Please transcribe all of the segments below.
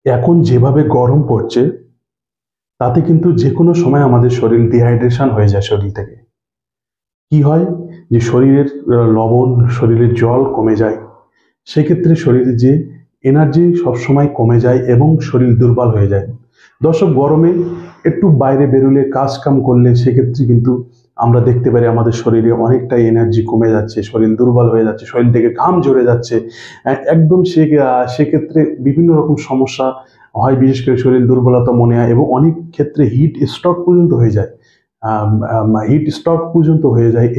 এখন যেভাবে গরম পড়ছে তাতে কিন্তু যে কোনো সময় আমাদের শরীর ডিহাইড্রেশন হয়ে যায় শরীর থেকে। কি হয় যে শরীরের লবণ, শরীরের জল কমে যায়। সেক্ষেত্রে শরীরে যে এনার্জি সবসময় কমে যায় এবং শরীর দুর্বল হয়ে যায়। দর্শক, গরমে একটু বাইরে বেরোলে কাজ কাম করলে সেক্ষেত্রে কিন্তু আমরা দেখতে পারি আমাদের শরীরে অনেকটাই এনার্জি কমে যাচ্ছে, শরীর দুর্বল হয়ে যাচ্ছে, শরীর থেকে ঘাম ঝরে যাচ্ছে। একদম সেক্ষেত্রে বিভিন্ন রকম সমস্যা হয়, বিশেষ করে শরীর দুর্বলতা মনে হয় এবং অনেক ক্ষেত্রে হিট স্ট্রোক পর্যন্ত হয়ে যায়। হিট স্ট্রোক পর্যন্ত হয়ে যায়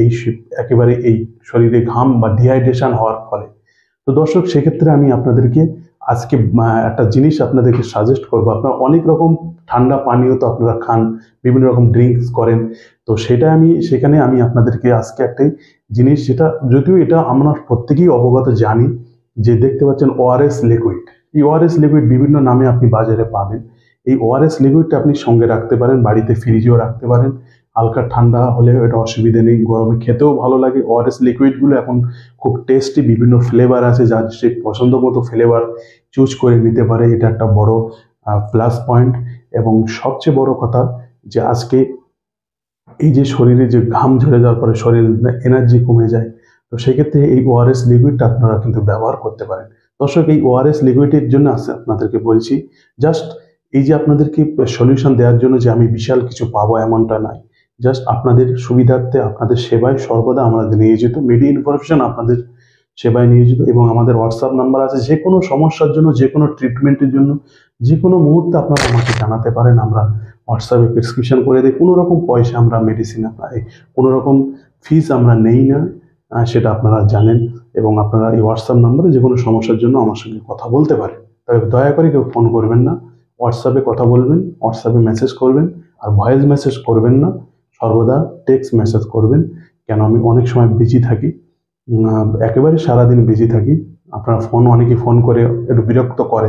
একেবারে এই শরীরে ঘাম বা ডিহাইড্রেশন হওয়ার ফলে। তো দর্শক, সেক্ষেত্রে আমি আপনাদেরকে আজকে একটা জিনিস আপনাদেরকে সাজেস্ট করবো। আপনারা অনেক রকম ঠান্ডা পানীয় তো আপনারা খান, বিভিন্ন রকম ড্রিঙ্কস করেন। তো সেখানে আমি আপনাদেরকে আজকে একটাই জিনিস, যেটা যদিও এটা আমরা প্রত্যেকেই অবগত জানি, যে দেখতে পাচ্ছেন ওআরএস লিকুইড। এই ওআরএস লিকুইড বিভিন্ন নামে আপনি বাজারে পাবেন। এই ওআরএস লিকুইডটা আপনি সঙ্গে রাখতে পারেন, বাড়িতে ফ্রিজেও রাখতে পারেন। হালকা ঠান্ডা হলে এটা অসুবিধা নেই, গরমে খেতেও ভালো লাগে। ওআরএস লিকুইডগুলো এখন খুব টেস্টি, বিভিন্ন ফ্লেভার আছে, যার সে পছন্দ মতো ফ্লেভার চুজ করে নিতে পারে। এটা একটা বড় প্লাস পয়েন্ট। এবং সবচেয়ে বড় কথা, যে আজকে এই যে শরীরে যে ঘাম ঝরে যাওয়ার পরে শরীর এনার্জি কমে যায়, তো সেক্ষেত্রে এই ওআরএস লিকুইডটা আপনারা কিন্তু ব্যবহার করতে পারেন। দর্শক, এই ওআরএস লিকুইডের জন্য আপনাদেরকে বলছি, জাস্ট এই যে আপনাদেরকে সলিউশন দেওয়ার জন্য যে আমি বিশাল কিছু পাবো এমনটা নয়। জাস্ট আপনাদের সুবিধার্থে, আপনাদের সেবায় সর্বদা আমাদের নিয়োজিত, মিডিয়া ইনফরমেশন আপনাদের সেবায় নিয়োজিত। এবং আমাদের হোয়াটসঅ্যাপ নাম্বার আছে, যে কোনো সমস্যার জন্য, যে কোনো ট্রিটমেন্টের জন্য, যে কোনো মুহূর্তে আপনারা আমাকে জানাতে পারেন। আমরা হোয়াটসঅ্যাপে প্রেসক্রিপশন করে দিই। কোনো রকম পয়সা আমরা মেডিসিন কোনো রকম ফিস আমরা নেই না, সেটা আপনারা জানেন। এবং আপনারা এই হোয়াটসঅ্যাপ নাম্বারে যে কোনো সমস্যার জন্য আমার সঙ্গে কথা বলতে পারেন। তবে দয়া করে কেউ ফোন করবেন না, হোয়াটসঅ্যাপে কথা বলবেন, হোয়াটসঅ্যাপে মেসেজ করবেন। আর ভয়েস মেসেজ করবেন না, সর্বদা টেক্সট মেসেজ করবেন। কেন, আমি অনেক সময় বিজি থাকি, একেবারে সারাদিন বিজি থাকি। আপনারা অনেকে ফোন করে একটু বিরক্ত করে।